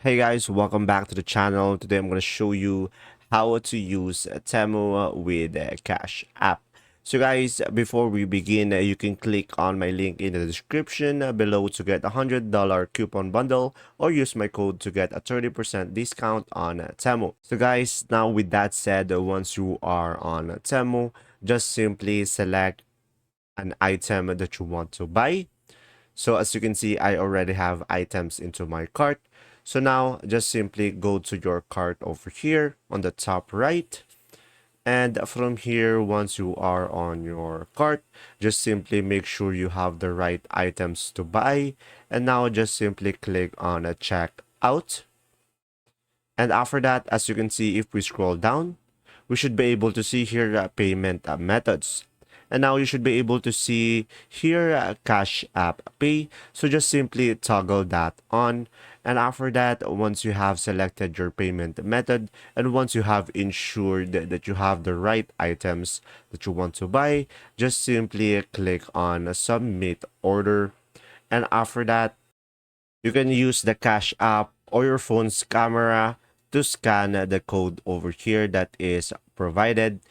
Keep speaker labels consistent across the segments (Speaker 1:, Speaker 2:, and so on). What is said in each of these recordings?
Speaker 1: Hey guys, welcome back to the channel. Today I'm going to show you how to use Temu with Cash App. So guys, before we begin, you can click on my link in the description below to get a $100 coupon bundle or use my code to get a 30% discount on Temu. So guys, now with that said, once you are on Temu, just simply select an item that you want to buy. So as you can see, I already have items into my cart. So now just simply go to your cart over here on the top right. And from here, once you are on your cart, just simply make sure you have the right items to buy. And now just simply click on a checkout. And after that, as you can see, if we scroll down, we should be able to see here payment methods. And now you should be able to see here Cash App Pay. So just simply toggle that on. And after that, once you have selected your payment method and once you have ensured that you have the right items that you want to buy, just simply click on Submit Order. And after that, you can use the Cash App or your phone's camera to scan the code over here that is provided.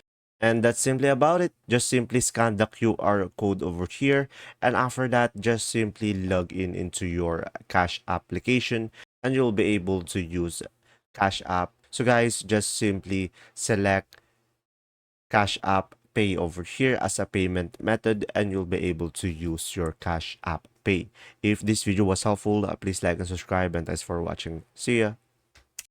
Speaker 1: And that's simply about it. Just simply scan the QR code over here. And after that, just simply log in into your Cash application and you'll be able to use Cash App. So guys, just simply select Cash App Pay over here as a payment method and you'll be able to use your Cash App Pay. If this video was helpful, please like and subscribe and thanks for watching. See ya.